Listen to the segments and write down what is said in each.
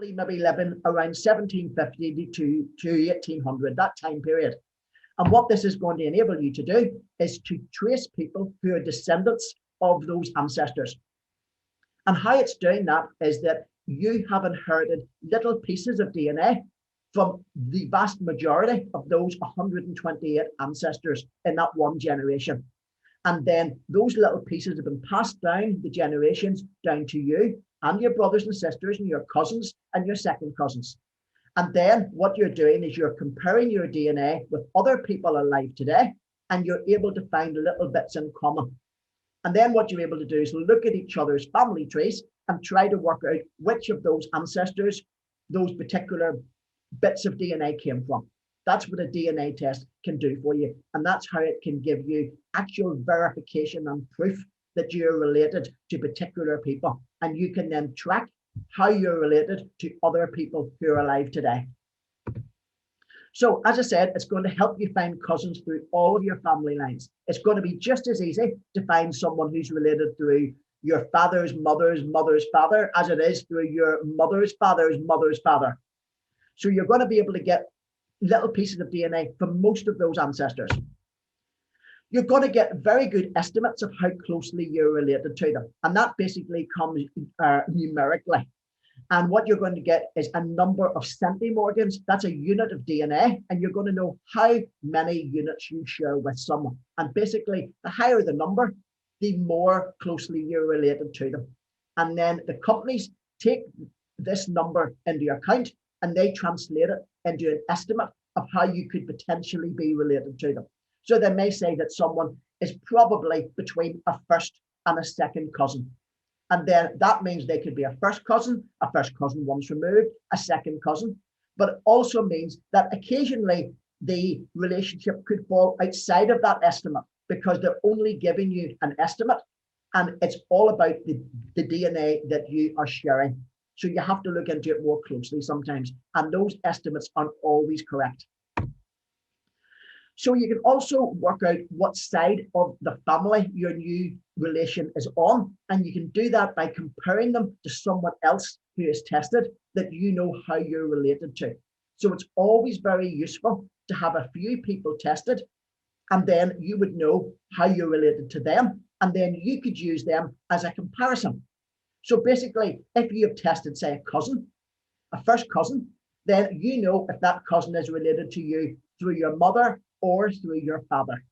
probably maybe living around 1750 to 1800, that time period. And what this is going to enable you to do is to trace people who are descendants of those ancestors. And how it's doing that is that you have inherited little pieces of DNA from the vast majority of those 128 ancestors in that one generation. And then those little pieces have been passed down the generations down to you and your brothers and sisters and your cousins and your second cousins. And then what you're doing is you're comparing your DNA with other people alive today, and you're able to find little bits in common. And then what you're able to do is look at each other's family trees and try to work out which of those ancestors those particular bits of DNA came from. That's what a DNA test can do for you. And that's how it can give you actual verification and proof that you're related to particular people. And you can then track how you're related to other people who are alive today. So as I said, it's going to help you find cousins through all of your family lines. It's going to be just as easy to find someone who's related through your father's mother's father as it is through your mother's mother's father. So you're going to be able to get little pieces of DNA from most of those ancestors. You're going to get very good estimates of how closely you're related to them. And that basically comes numerically. And what you're going to get is a number of centimorgans. That's a unit of DNA. And you're going to know how many units you share with someone. And basically, the higher the number, the more closely you're related to them. And then the companies take this number into account and they translate it into an estimate of how you could potentially be related to them. So they may say that someone is probably between a first and a second cousin. And then that means they could be a first cousin once removed, a second cousin. But it also means that occasionally the relationship could fall outside of that estimate because they're only giving you an estimate. And it's all about the DNA that you are sharing. So you have to look into it more closely sometimes. And those estimates aren't always correct. So you can also work out what side of the family your new relation is on. And you can do that by comparing them to someone else who is tested that you know how you're related to. So it's always very useful to have a few people tested, and then you would know how you're related to them. And then you could use them as a comparison. So basically, if you have tested, say, a cousin, a first cousin, then you know if that cousin is related to you through your mother or through your father.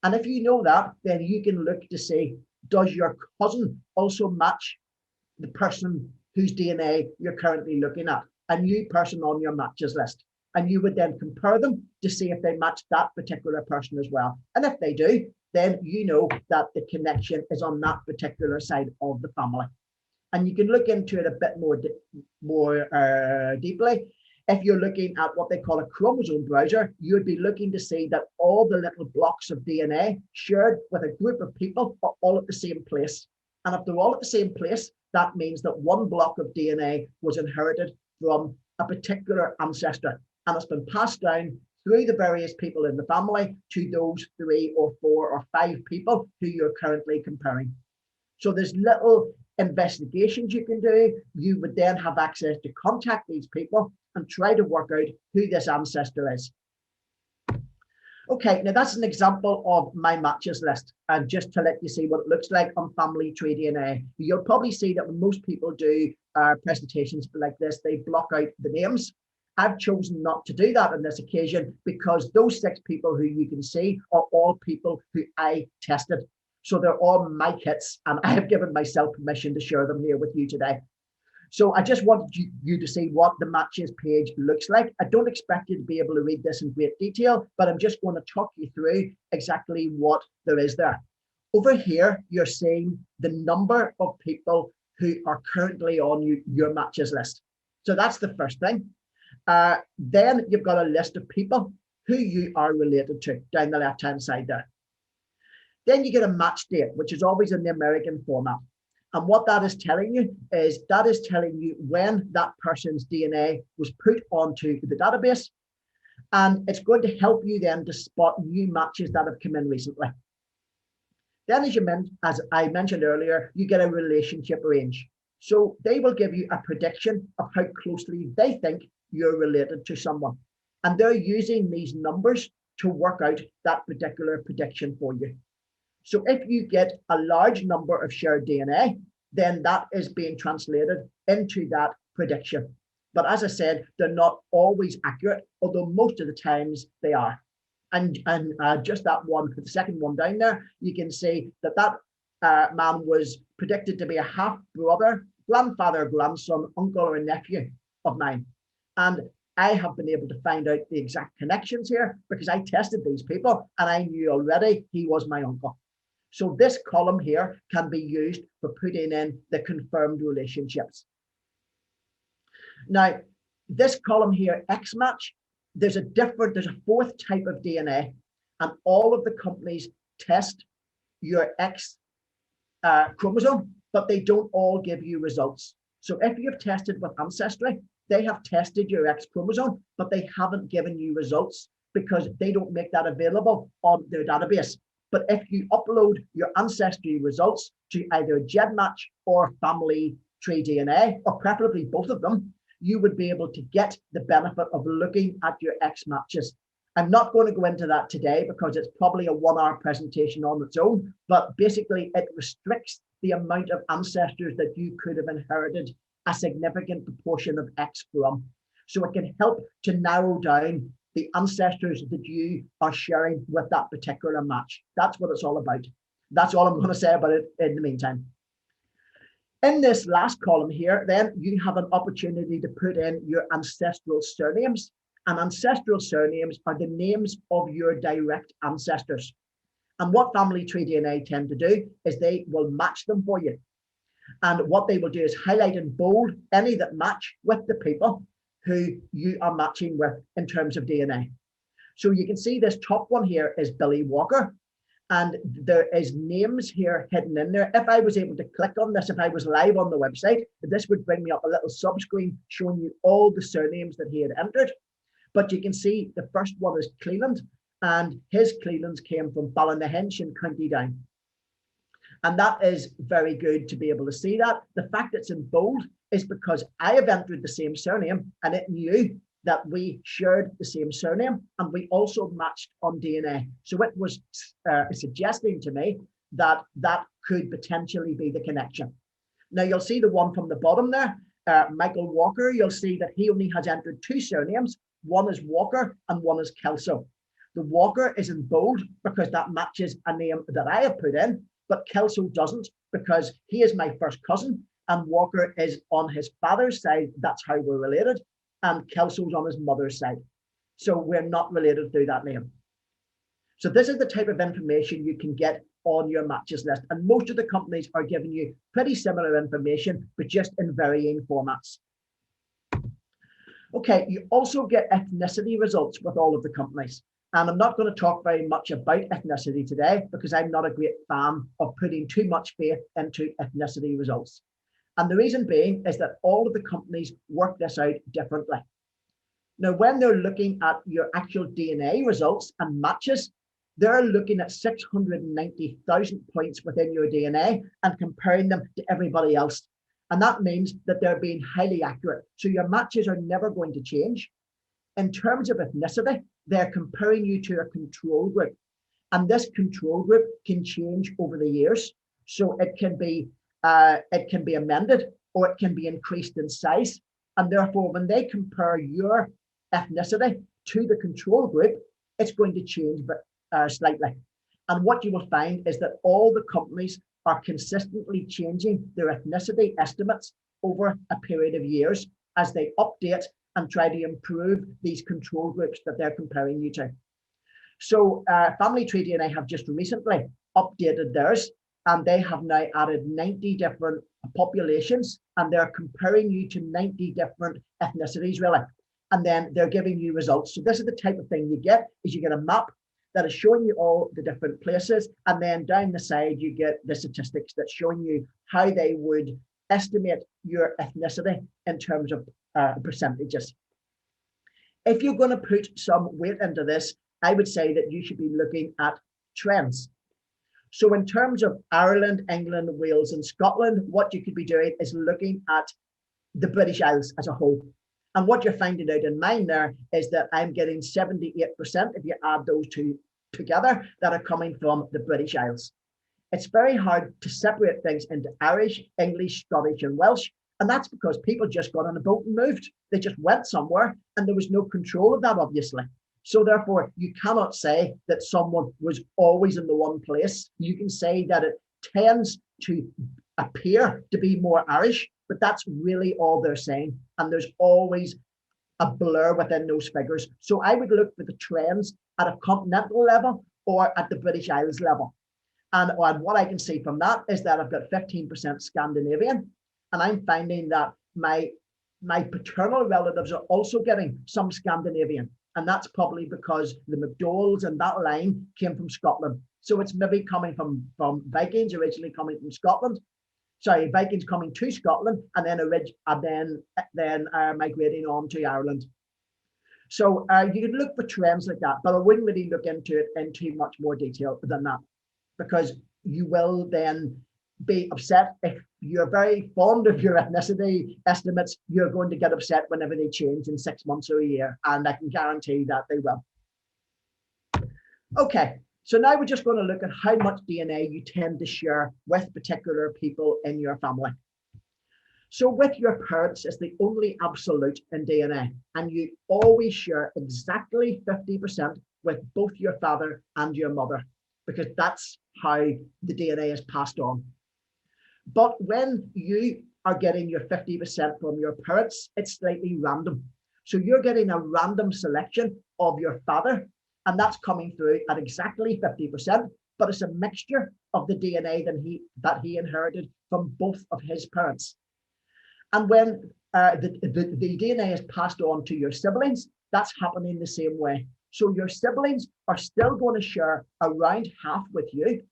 And if you know that, then you can look to see, does your cousin also match the person whose DNA you're currently looking at, a new person on your matches list? And you would then compare them to see if they match that particular person as well. And if they do, then you know that the connection is on that particular side of the family. And you can look into it a bit more deeply. If you're looking at what they call a chromosome browser, you would be looking to see that all the little blocks of DNA shared with a group of people are all at the same place. And if they're all at the same place, that means that one block of DNA was inherited from a particular ancestor. And it's been passed down through the various people in the family to those 3 or 4 or 5 people who you're currently comparing. So there's little investigations you can do. You would then have access to contact these people and try to work out who this ancestor is. Okay, now that's an example of my matches list. And just to let you see what it looks like on family tree DNA, you'll probably see that when most people do presentations like this, they block out the names. I've chosen not to do that on this occasion because those 6 people who you can see are all people who I tested. So they're all my kits, and I have given myself permission to share them here with you today. So I just wanted you to see what the matches page looks like. I don't expect you to be able to read this in great detail, but I'm just going to talk you through exactly what there is there. Over here, you're seeing the number of people who are currently on your matches list. So that's the first thing. Then you've got a list of people who you are related to down the left-hand side there. Then you get a match date, which is always in the American format. And what that is telling you is that is telling you when that person's DNA was put onto the database. And it's going to help you then to spot new matches that have come in recently. Then as I mentioned earlier, you get a relationship range. So they will give you a prediction of how closely they think you're related to someone. And they're using these numbers to work out that particular prediction for you. So if you get a large number of shared DNA, then that is being translated into that prediction. But as I said, they're not always accurate, although most of the times they are. And just that one, the second one down there, you can see that man was predicted to be a half brother, grandfather, grandson, uncle, or nephew of mine. And I have been able to find out the exact connections here because I tested these people and I knew already he was my uncle. So this column here can be used for putting in the confirmed relationships. Now, this column here, X match, there's a fourth type of DNA, and all of the companies test your X chromosome, but they don't all give you results. So if you've tested with Ancestry, they have tested your X chromosome, but they haven't given you results because they don't make that available on their database. But if you upload your Ancestry results to either GEDmatch or Family Tree DNA, or preferably both of them, you would be able to get the benefit of looking at your X matches. I'm not going to go into that today because it's probably a 1-hour presentation on its own, but basically it restricts the amount of ancestors that you could have inherited a significant proportion of X from. So it can help to narrow down the ancestors that you are sharing with that particular match. That's what it's all about. That's all I'm going to say about it in the meantime. In this last column here, then you have an opportunity to put in your ancestral surnames. And ancestral surnames are the names of your direct ancestors. And what Family Tree DNA tend to do is they will match them for you. And what they will do is highlight in bold any that match with the people who you are matching with in terms of DNA. So you can see this top one here is Billy Walker. And there is names here hidden in there. If I was able to click on this, if I was live on the website, this would bring me up a little sub-screen showing you all the surnames that he had entered. But you can see the first one is Cleland, and his Clelands came from Ballynahinch in County Down. And that is very good to be able to see that. The fact it's in bold is because I have entered the same surname and it knew that we shared the same surname, and we also matched on DNA. So it was suggesting to me that that could potentially be the connection. Now you'll see the one from the bottom there, Michael Walker. You'll see that he only has entered 2 surnames. One is Walker and one is Kelso. The Walker is in bold because that matches a name that I have put in, but Kelso doesn't because he is my first cousin and Walker is on his father's side. That's how we're related. And Kelso's on his mother's side. So we're not related through that name. So this is the type of information you can get on your matches list. And most of the companies are giving you pretty similar information, but just in varying formats. Okay, you also get ethnicity results with all of the companies. And I'm not going to talk very much about ethnicity today because I'm not a great fan of putting too much faith into ethnicity results. And the reason being is that all of the companies work this out differently. Now, when they're looking at your actual DNA results and matches, they're looking at 690,000 points within your DNA and comparing them to everybody else. And that means that they're being highly accurate. So your matches are never going to change. In terms of ethnicity, they're comparing you to a control group. And this control group can change over the years. So it can be amended or it can be increased in size. And therefore, when they compare your ethnicity to the control group, it's going to change slightly. And what you will find is that all the companies are consistently changing their ethnicity estimates over a period of years as they update and try to improve these control groups that they're comparing you to. So Family Tree DNA have just recently updated theirs, and they have now added 90 different populations, and they're comparing you to 90 different ethnicities, really. And then they're giving you results. So this is the type of thing you get, is you get a map that is showing you all the different places. And then down the side, you get the statistics that's showing you how they would estimate your ethnicity in terms of percentages. If you're going to put some weight into this, I would say that you should be looking at trends. So in terms of Ireland, England, Wales, and Scotland, what you could be doing is looking at the British Isles as a whole. And what you're finding out in mine there is that I'm getting 78%, if you add those two together, that are coming from the British Isles. It's very hard to separate things into Irish, English, Scottish, and Welsh. And that's because people just got on a boat and moved. They just went somewhere and there was no control of that, obviously. So therefore, you cannot say that someone was always in the one place. You can say that it tends to appear to be more Irish, but that's really all they're saying. And there's always a blur within those figures. So I would look for the trends at a continental level or at the British Isles level. And what I can see from that is that I've got 15% Scandinavian, and I'm finding that my paternal relatives are also getting some Scandinavian. And that's probably because the McDowells and that line came from Scotland. So it's maybe coming from Vikings originally coming from Scotland. Sorry, Vikings coming to Scotland and then migrating on to Ireland. So you can look for trends like that, but I wouldn't really look into it in too much more detail than that, because you will then be upset if you're very fond of your ethnicity estimates. You're going to get upset whenever they change in 6 months or a year, and I can guarantee that they will. Okay, so now we're just going to look at how much DNA you tend to share with particular people in your family. So with your parents, it's the only absolute in DNA, and you always share exactly 50% with both your father and your mother, because that's how the DNA is passed on. But when you are getting your 50% from your parents, it's slightly random. So you're getting a random selection of your father, and that's coming through at exactly 50%, but it's a mixture of the DNA that he inherited from both of his parents. And when the DNA is passed on to your siblings, that's happening the same way. So your siblings are still going to share around half with you,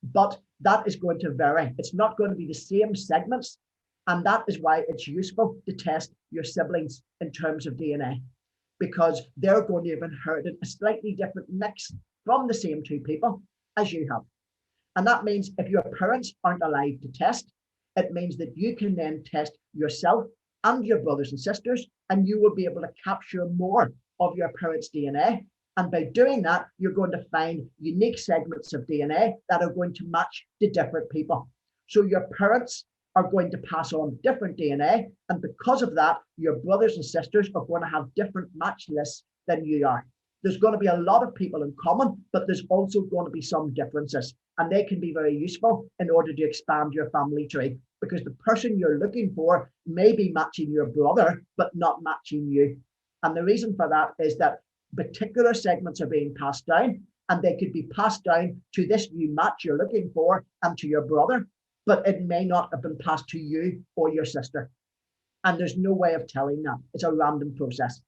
but that is going to vary. It's not going to be the same segments. And that is why it's useful to test your siblings in terms of DNA, because they're going to have inherited a slightly different mix from the same two people as you have. And that means if your parents aren't alive to test, it means that you can then test yourself and your brothers and sisters, and you will be able to capture more of your parents' DNA. And by doing that, you're going to find unique segments of DNA that are going to match to different people. So your parents are going to pass on different DNA. And because of that, your brothers and sisters are going to have different match lists than you are. There's going to be a lot of people in common, but there's also going to be some differences. And they can be very useful in order to expand your family tree, because the person you're looking for may be matching your brother, but not matching you. And the reason for that is that particular segments are being passed down, and they could be passed down to this new match you're looking for and to your brother, but it may not have been passed to you or your sister. And there's no way of telling that. It's a random process.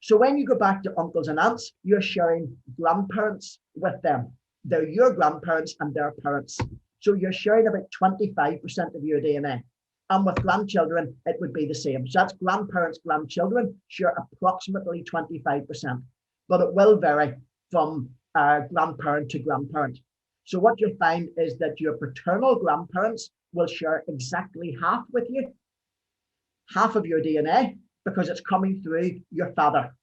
So when you go back to uncles and aunts, you're sharing grandparents with them. They're your grandparents and their parents. So you're sharing about 25% of your DNA. And with grandchildren, it would be the same. So that's grandparents, grandchildren share approximately 25%, but it will vary from grandparent to grandparent. So what you'll find is that your paternal grandparents will share exactly half with you, half of your DNA, because it's coming through your father.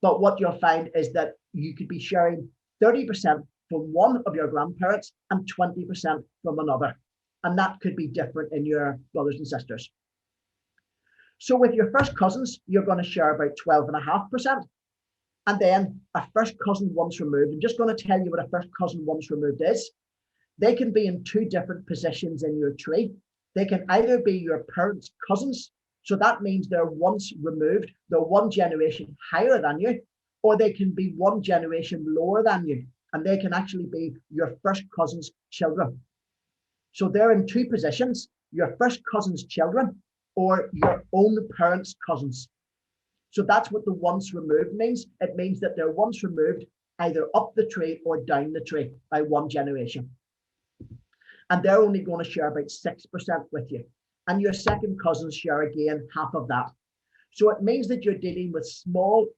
But what you'll find is that you could be sharing 30% from one of your grandparents and 20% from another. And that could be different in your brothers and sisters. So with your first cousins, you're going to share about 12.5%. And then a first cousin once removed, I'm just going to tell you what a first cousin once removed is. They can be in two different positions in your tree. They can either be your parents' cousins, so that means they're once removed, they're one generation higher than you, or they can be one generation lower than you, and they can actually be your first cousin's children. So they're in two positions, your first cousin's children or your own parents' cousins. So that's what the once removed means. It means that they're once removed either up the tree or down the tree by one generation. And they're only going to share about 6% with you. And your second cousins share again half of that. So it means that you're dealing with small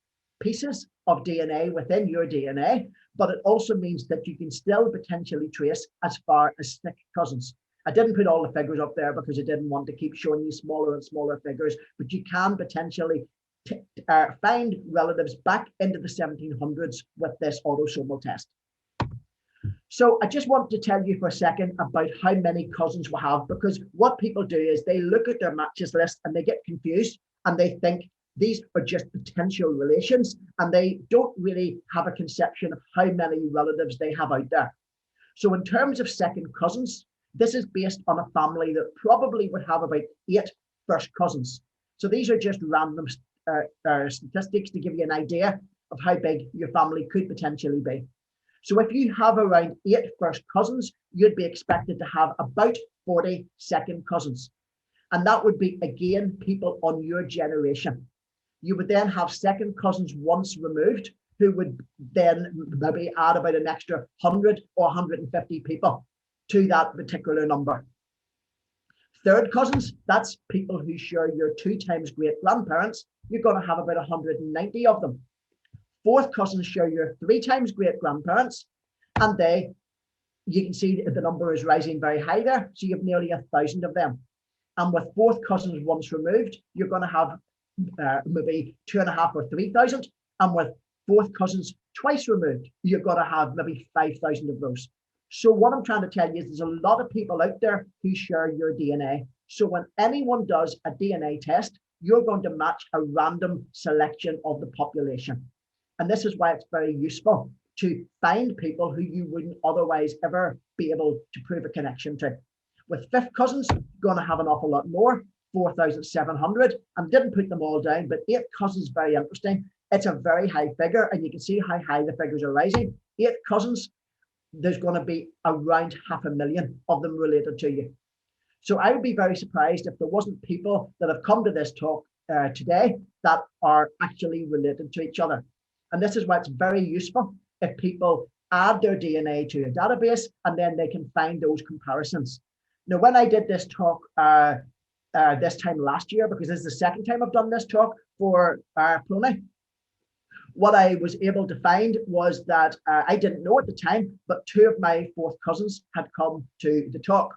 pieces of DNA within your DNA, but it also means that you can still potentially trace as far as thick cousins. I didn't put all the figures up there because I didn't want to keep showing you smaller and smaller figures, but you can potentially find relatives back into the 1700s with this autosomal test. So I just want to tell you for a second about how many cousins we have, because what people do is they look at their matches list and they get confused and they think these are just potential relations and they don't really have a conception of how many relatives they have out there. So in terms of second cousins, this is based on a family that probably would have about 8 first cousins. So these are just random statistics to give you an idea of how big your family could potentially be. So if you have around 8 first cousins, you'd be expected to have about 40 second cousins. And that would be, again, people on your generation. You would then have second cousins once removed, who would then maybe add about an extra 100 or 150 people to that particular number. Third cousins, that's people who share your 2 times great grandparents. You're going to have about 190 of them. Fourth cousins share your 3 times great grandparents, and you can see the number is rising very high there. So you have nearly 1,000 of them. And with fourth cousins once removed, you're going to have maybe 2,500 or 3,000. And with fourth cousins twice removed, you're going to have maybe 5,000 of those. So what I'm trying to tell you is there's a lot of people out there who share your DNA. So when anyone does a DNA test, you're going to match a random selection of the population. And this is why it's very useful to find people who you wouldn't otherwise ever be able to prove a connection to. With fifth cousins, you're going to have an awful lot more, 4,700. And didn't put them all down, but eighth cousins is very interesting. It's a very high figure, and you can see how high the figures are rising. Eighth cousins, there's going to be around 500,000 of them related to you. So I would be very surprised if there wasn't people that have come to this talk today that are actually related to each other. And this is why it's very useful if people add their DNA to a database and then they can find those comparisons. Now, when I did this talk this time last year, because this is the second time I've done this talk for PRONI, what I was able to find was that I didn't know at the time, but 2 of my fourth cousins had come to the talk.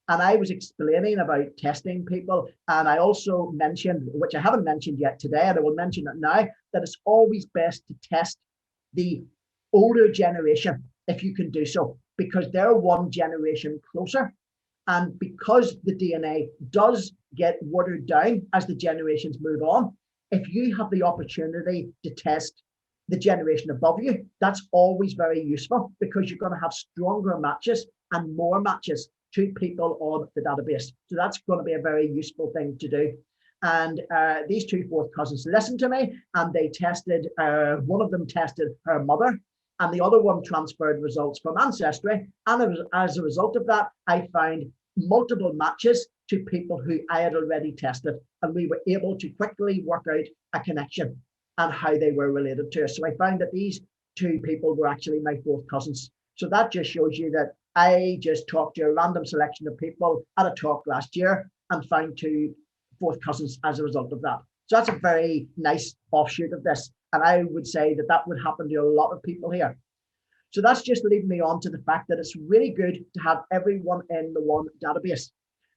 And I was explaining about testing people. And I also mentioned, which I haven't mentioned yet today, and I will mention it now, that it's always best to test the older generation if you can do so, because they're 1 generation closer. And because the DNA does get watered down as the generations move on, if you have the opportunity to test the generation above you, that's always very useful, because you're going to have stronger matches and more matches to people on the database. So that's going to be a very useful thing to do. And these 2 fourth cousins listened to me, and they tested, one of them tested her mother, and the other one transferred results from Ancestry. And as a result of that, I found multiple matches to people who I had already tested, and we were able to quickly work out a connection and how they were related to us. So I found that these 2 people were actually my fourth cousins. So that just shows you that I just talked to a random selection of people at a talk last year and found 2 fourth cousins as a result of that. So that's a very nice offshoot of this. And I would say that that would happen to a lot of people here. So that's just leading me on to the fact that it's really good to have everyone in the one database.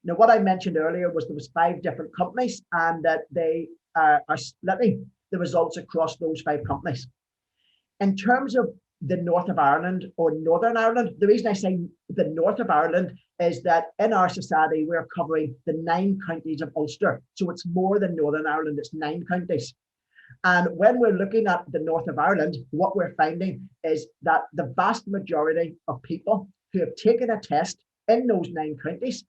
Now, what I mentioned earlier was there was 5 different companies, and that they are splitting the results across those 5 companies. In terms of the north of Ireland or Northern Ireland, the reason I say the north of Ireland is that in our society, we're covering the 9 counties of Ulster. So it's more than Northern Ireland, it's 9 counties. And when we're looking at the north of Ireland, what we're finding is that the vast majority of people who have taken a test in those 9 counties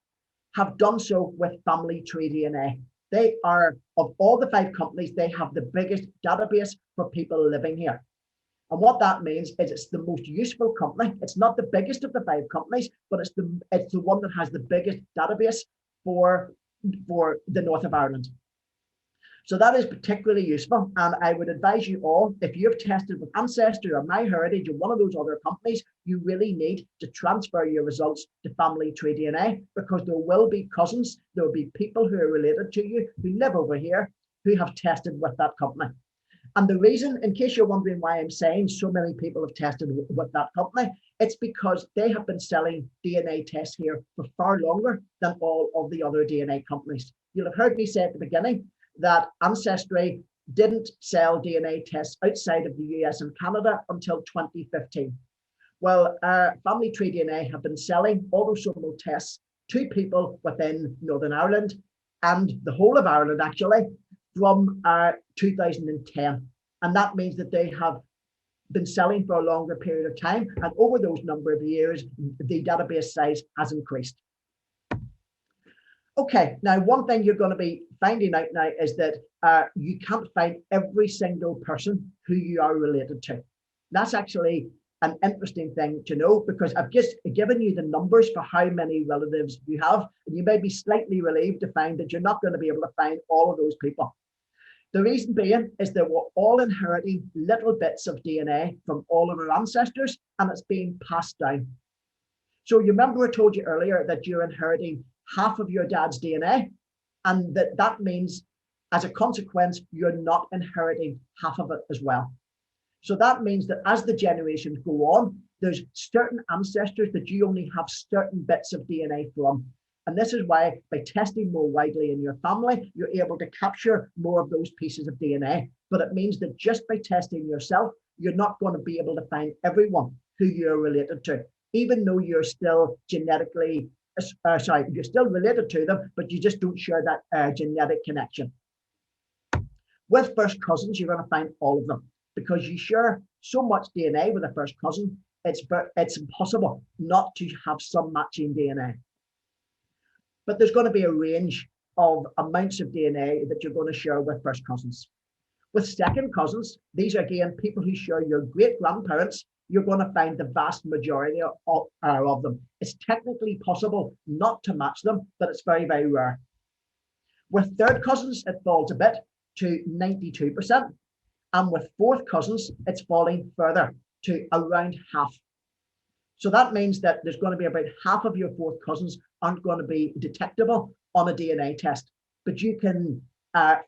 have done so with family tree DNA. They are, of all the 5 companies, they have the biggest database for people living here. And what that means is it's the most useful company. It's not the biggest of the 5 companies, but it's the one that has the biggest database for the north of Ireland. So that is particularly useful. And I would advise you all, if you've tested with Ancestry or MyHeritage or one of those other companies, you really need to transfer your results to family tree DNA, because there will be cousins, there will be people who are related to you who live over here who have tested with that company. And the reason, in case you're wondering why I'm saying so many people have tested with that company, it's because they have been selling DNA tests here for far longer than all of the other DNA companies. You'll have heard me say at the beginning that Ancestry didn't sell DNA tests outside of the US and Canada until 2015. Well, Family Tree DNA have been selling autosomal tests to people within Northern Ireland and the whole of Ireland, actually, from 2010. And that means that they have been selling for a longer period of time. And over those number of years, the database size has increased. Okay, now one thing you're going to be finding out now is that you can't find every single person who you are related to. That's actually an interesting thing to know, because I've just given you the numbers for how many relatives you have, and you may be slightly relieved to find that you're not going to be able to find all of those people. The reason being is that we're all inheriting little bits of DNA from all of our ancestors, and it's being passed down. So you remember I told you earlier that you're inheriting half of your dad's DNA, and that means as a consequence, you're not inheriting half of it as well. So that means that as the generations go on, there's certain ancestors that you only have certain bits of DNA from. And this is why by testing more widely in your family, you're able to capture more of those pieces of DNA. But it means that just by testing yourself, you're not going to be able to find everyone who you're related to, even though you're still genetically, you're still related to them, but you just don't share that genetic connection. With first cousins, you're going to find all of them, because you share so much DNA with a first cousin, it's impossible not to have some matching DNA. But there's going to be a range of amounts of DNA that you're going to share with first cousins. With second cousins, these are again people who share your great grandparents. You're going to find the vast majority of them. It's technically possible not to match them, but it's very, very rare. With third cousins, it falls a bit to 92%. And with fourth cousins, it's falling further to around half. So that means that there's going to be about half of your fourth cousins aren't going to be detectable on a DNA test. But you can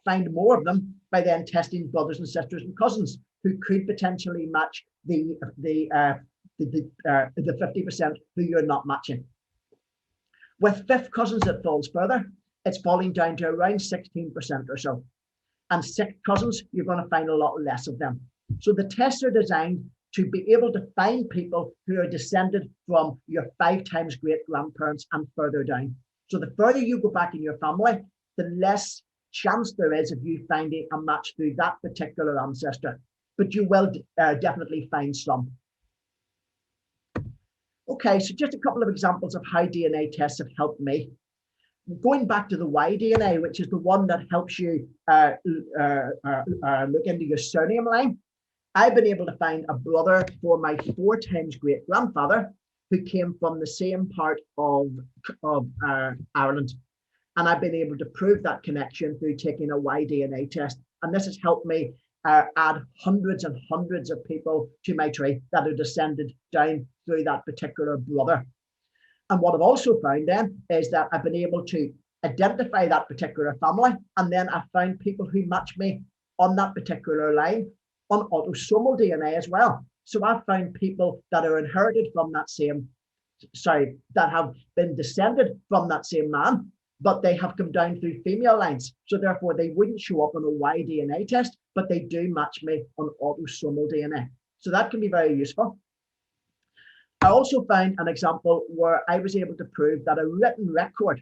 find more of them by then testing brothers and sisters and cousins who could potentially match the 50% who you're not matching. With fifth cousins, it falls further. It's falling down to around 16% or so. And sixth cousins, you're going to find a lot less of them. So the tests are designed to be able to find people who are descended from your 5 times great grandparents and further down. So the further you go back in your family, the less chance there is of you finding a match through that particular ancestor. But you will definitely find some. Okay, so just a couple of examples of how DNA tests have helped me. Going back to the Y DNA, which is the one that helps you look into your surname line, I've been able to find a brother for my 4 times great grandfather who came from the same part of Ireland. And I've been able to prove that connection through taking a Y DNA test. And this has helped me add hundreds and hundreds of people to my tree that are descended down through that particular brother. And what I've also found then is that I've been able to identify that particular family, and then I found people who match me on that particular line on autosomal DNA as well. So I've found people that are inherited from that same, that have been descended from that same man, but they have come down through female lines. So therefore they wouldn't show up on a Y DNA test, but they do match me on autosomal DNA. So that can be very useful. I also found an example where I was able to prove that a written record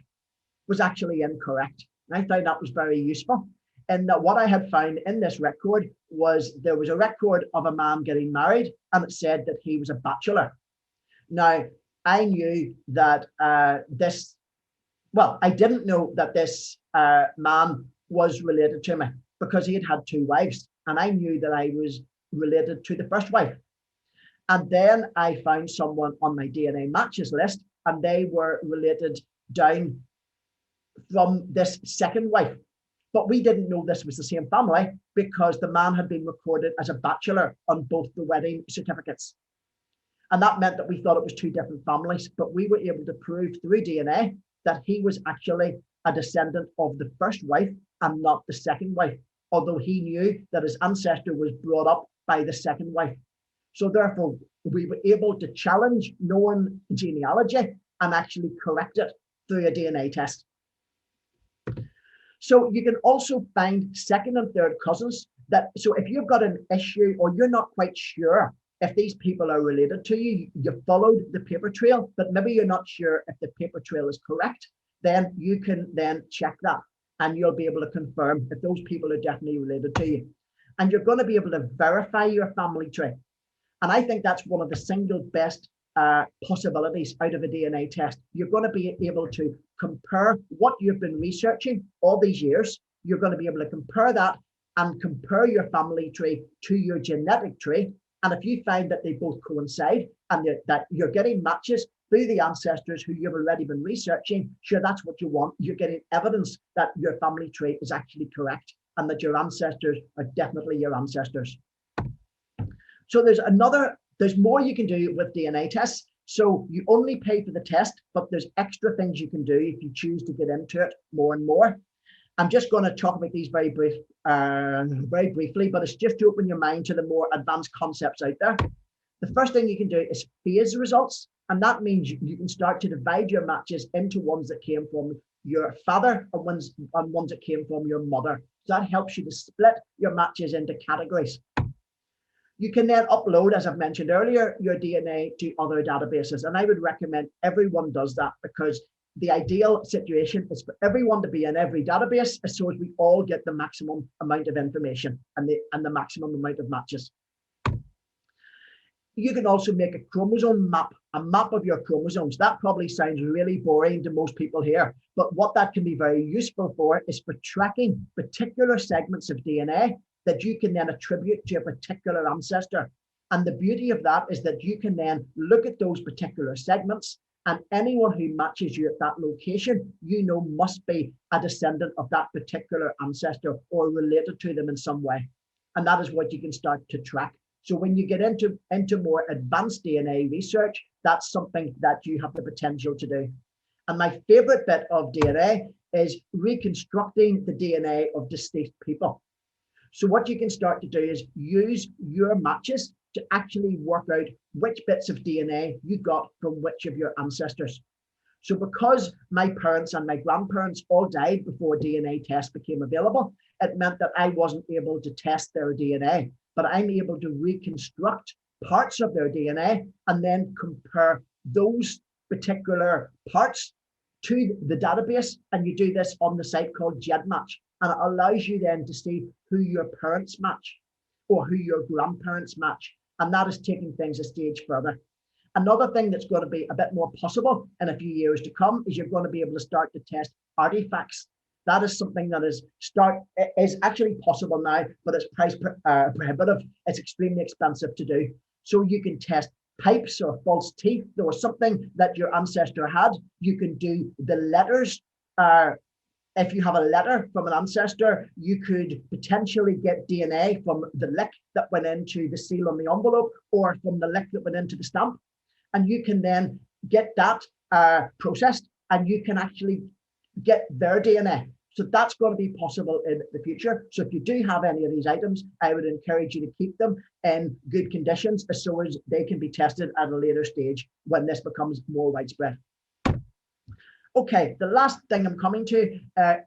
was actually incorrect. And I found that was very useful. And that what I had found in this record was there was a record of a man getting married, and it said that he was a bachelor. Now, I knew that I didn't know that this man was related to me because he had 2 wives, and I knew that I was related to the first wife. And then I found someone on my DNA matches list, and they were related down from this second wife. But we didn't know this was the same family because the man had been recorded as a bachelor on both the wedding certificates. And that meant that we thought it was 2 different families, but we were able to prove through DNA that he was actually a descendant of the first wife and not the second wife. although he knew that his ancestor was brought up by the second wife. So therefore, we were able to challenge known genealogy and actually correct it through a DNA test. So you can also find second and third cousins. So if you've got an issue or you're not quite sure if these people are related to you, you followed the paper trail, but maybe you're not sure if the paper trail is correct, then you can then check that and you'll be able to confirm if those people are definitely related to you. And you're going to be able to verify your family tree. And I think that's one of the single best possibilities out of a DNA test. You're going to be able to compare what you've been researching all these years. You're going to be able to compare that and compare your family tree to your genetic tree. And if you find that they both coincide and that you're getting matches through the ancestors who you've already been researching, sure, that's what you want. You're getting evidence that your family tree is actually correct and that your ancestors are definitely your ancestors. So there's more you can do with DNA tests. So you only pay for the test, but there's extra things you can do if you choose to get into it more and more. I'm just going to talk about these very briefly, but it's just to open your mind to the more advanced concepts out there. The first thing you can do is phase results. And that means you can start to divide your matches into ones that came from your father and ones that came from your mother. So that helps you to split your matches into categories. You can then upload, as I've mentioned earlier, your DNA to other databases. And I would recommend everyone does that, because the ideal situation is for everyone to be in every database so as we all get the maximum amount of information and the maximum amount of matches. You can also make a chromosome map, a map of your chromosomes. That probably sounds really boring to most people here, but what that can be very useful for is for tracking particular segments of DNA that you can then attribute to a particular ancestor. And the beauty of that is that you can then look at those particular segments, and anyone who matches you at that location, you know, must be a descendant of that particular ancestor or related to them in some way. And that is what you can start to track. So when you get into more advanced DNA research, that's something that you have the potential to do. And my favorite bit of DNA is reconstructing the DNA of deceased people. So what you can start to do is use your matches to actually work out which bits of DNA you got from which of your ancestors. So because my parents and my grandparents all died before DNA tests became available, it meant that I wasn't able to test their DNA, but I'm able to reconstruct parts of their DNA and then compare those particular parts to the database. And you do this on the site called GEDmatch. And it allows you then to see who your parents match or who your grandparents match. And that is taking things a stage further. Another thing that's going to be a bit more possible in a few years to come is you're going to be able to start to test artifacts. That is something that is actually possible now, but it's price prohibitive. It's extremely expensive to do. So you can test pipes or false teeth or something that your ancestor had. You can do the letters. If you have a letter from an ancestor, you could potentially get DNA from the lick that went into the seal on the envelope or from the lick that went into the stamp. And you can then get that processed and you can actually get their DNA. So that's going to be possible in the future. So if you do have any of these items, I would encourage you to keep them in good conditions so as they can be tested at a later stage when this becomes more widespread. Okay, the last thing I'm coming to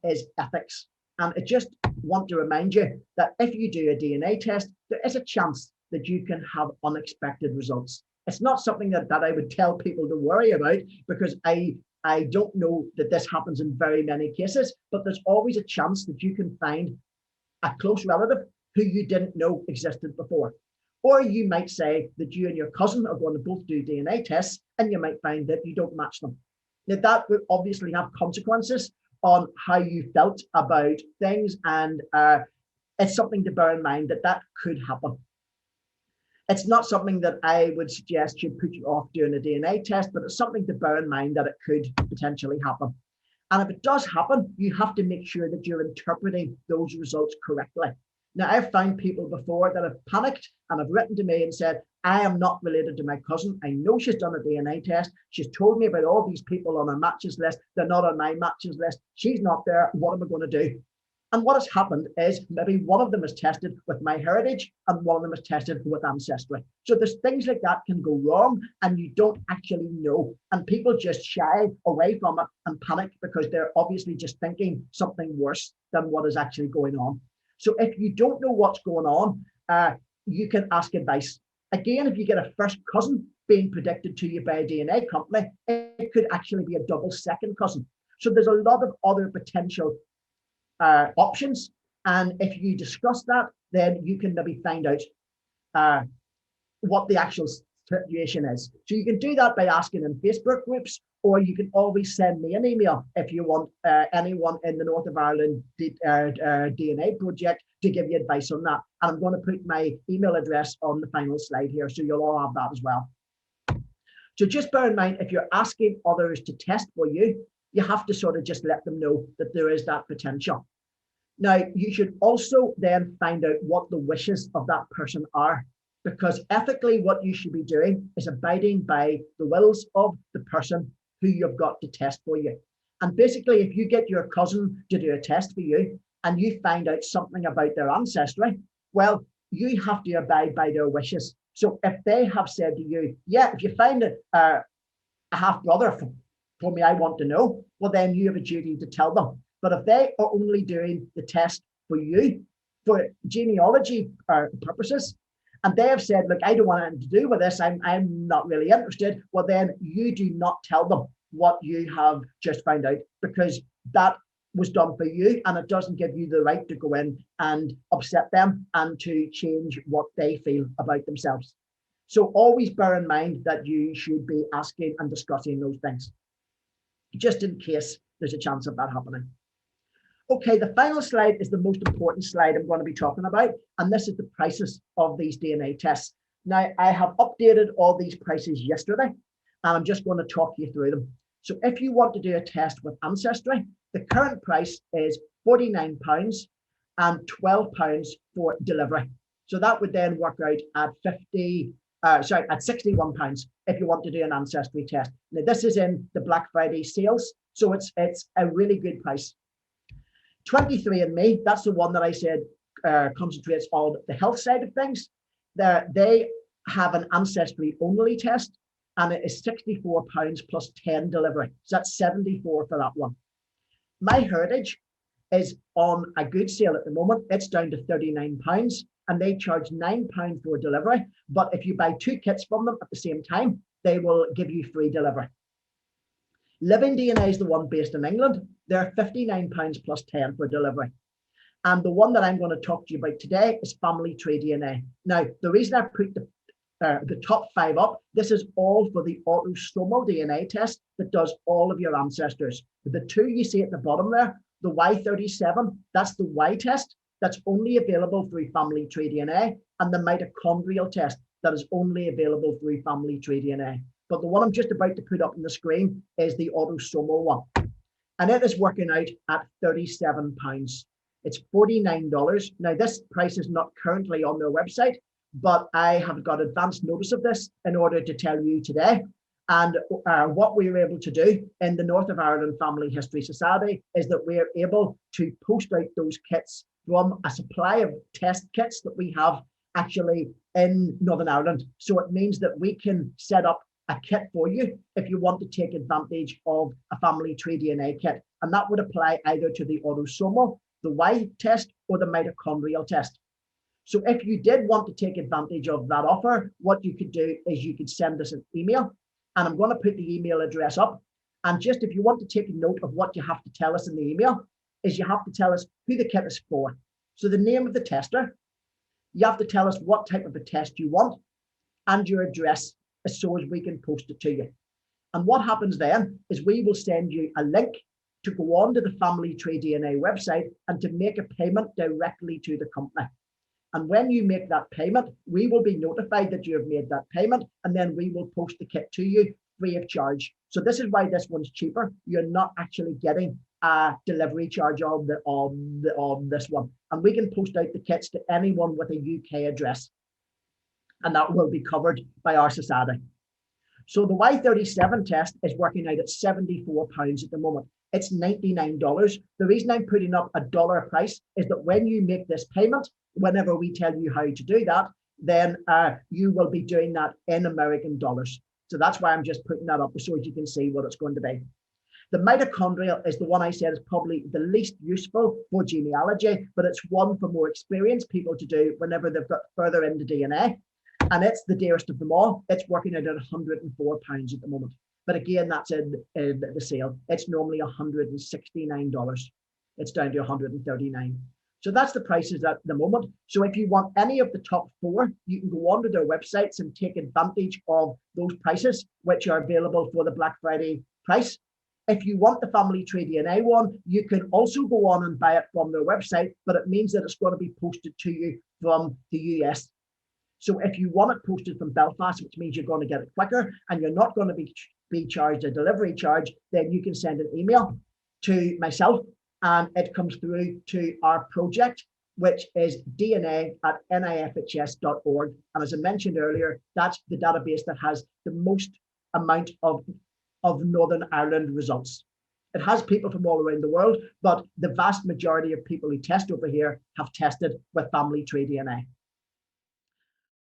is ethics. And I just want to remind you that if you do a DNA test, there is a chance that you can have unexpected results. It's not something that I would tell people to worry about, because I don't know that this happens in very many cases, but there's always a chance that you can find a close relative who you didn't know existed before. Or you might say that you and your cousin are going to both do DNA tests and you might find that you don't match them. Now, that would obviously have consequences on how you felt about things, and it's something to bear in mind that could happen. It's not something that I would suggest should put you off doing a DNA test, but it's something to bear in mind that it could potentially happen. And if it does happen, you have to make sure that you're interpreting those results correctly. Now, I've found people before that have panicked and have written to me and said, I am not related to my cousin. I know she's done a DNA test. She's told me about all these people on her matches list. They're not on my matches list. She's not there. What am I going to do? And what has happened is maybe one of them is tested with MyHeritage and one of them is tested with Ancestry. So there's things like that can go wrong and you don't actually know. And people just shy away from it and panic because they're obviously just thinking something worse than what is actually going on. So if you don't know what's going on, you can ask advice. Again, if you get a first cousin being predicted to you by a DNA company, it could actually be a double second cousin. So there's a lot of other potential options. And if you discuss that, then you can maybe find out what the actual situation is. So you can do that by asking in Facebook groups, or you can always send me an email if you want anyone in the North of Ireland DNA project to give you advice on that. And I'm going to put my email address on the final slide here, so you'll all have that as well. So just bear in mind, if you're asking others to test for you, you have to sort of just let them know that there is that potential. Now, you should also then find out what the wishes of that person are, because ethically what you should be doing is abiding by the wills of the person who you've got to test for you. And basically, if you get your cousin to do a test for you and you find out something about their ancestry, well, you have to abide by their wishes. So if they have said to you, yeah, if you find a half brother for me, I want to know, well, then you have a duty to tell them. But if they are only doing the test for you, for genealogy purposes, and they have said, look, I don't want anything to do with this, I'm not really interested, well, then you do not tell them what you have just found out, because that was done for you and it doesn't give you the right to go in and upset them and to change what they feel about themselves. So always bear in mind that you should be asking and discussing those things, just in case there's a chance of that happening. Okay, the final slide is the most important slide I'm going to be talking about, and this is the prices of these DNA tests. Now, I have updated all these prices yesterday, and I'm just going to talk you through them. So if you want to do a test with Ancestry, the current price is £49 and £12 for delivery. So that would then work out at £61 if you want to do an Ancestry test. Now, this is in the Black Friday sales, so it's a really good price. 23andMe, that's the one that I said concentrates on the health side of things. They have an Ancestry only test, and it is £64 plus 10 delivery. So that's 74 for that one. MyHeritage is on a good sale at the moment. It's down to £39, and they charge £9 for delivery. But if you buy 2 kits from them at the same time, they will give you free delivery. Living DNA is the one based in England. They're £59 plus 10 for delivery. And the one that I'm going to talk to you about today is Family Tree DNA. Now, the reason I put the top 5 up, this is all for the AUTOSOMAL DNA test that does all of your ancestors. The 2 you see at the bottom there, the Y37, that's the Y test that's only available through Family Tree DNA, and the mitochondrial test that is only available through Family Tree DNA. But the one I'm just about to put up on the screen is the AUTOSOMAL one. And it is working out at £37. It's $49. Now, this price is not currently on their website, but I have got advance notice of this in order to tell you today. And what we were able to do in the North of Ireland Family History Society is that we are able to post out those kits from a supply of test kits that we have actually in Northern Ireland. So it means that we can set up a kit for you if you want to take advantage of a Family Tree DNA kit. And that would apply either to the AUTOSOMAL, the Y test, or the mitochondrial test. So if you did want to take advantage of that offer, what you could do is you could send us an email, and I'm going to put the email address up. And just if you want to take a note of what you have to tell us in the email, is you have to tell us who the kit is for. So the name of the tester, you have to tell us what type of a test you want, and your address, so as we can post it to you. And what happens then is we will send you a link to go on to the Family Tree DNA website and to make a payment directly to the company. And when you make that payment, we will be notified that you have made that payment, and then we will post the kit to you free of charge. So this is why this one's cheaper. You're not actually getting a delivery charge on this one. And we can post out the kits to anyone with a UK address, and that will be covered by our society. So the Y37 test is working out at £74 at the moment. it's $99. The reason I'm putting up a dollar price is that when you make this payment, whenever we tell you how to do that, then you will be doing that in American dollars. So that's why I'm just putting that up so you can see what it's going to be. The mitochondrial is the one I said is probably the least useful for genealogy, but it's one for more experienced people to do whenever they've got further into DNA. And it's the dearest of them all. It's working out at £104 at the moment. But again, that's in the sale. It's normally $169. It's down to $139. So that's the prices at the moment. So if you want any of the top 4, you can go onto their websites and take advantage of those prices, which are available for the Black Friday price. If you want the family tree DNA one, you can also go on and buy it from their website, but it means that it's going to be posted to you from the US. So if you want it posted from Belfast, which means you're going to get it quicker and you're not going to be charged a delivery charge, then you can send an email to myself and it comes through to our project, which is dna@nifhs.org. And as I mentioned earlier, that's the database that has the most amount of Northern Ireland results. It has people from all around the world, but the vast majority of people who test over here have tested with family tree DNA.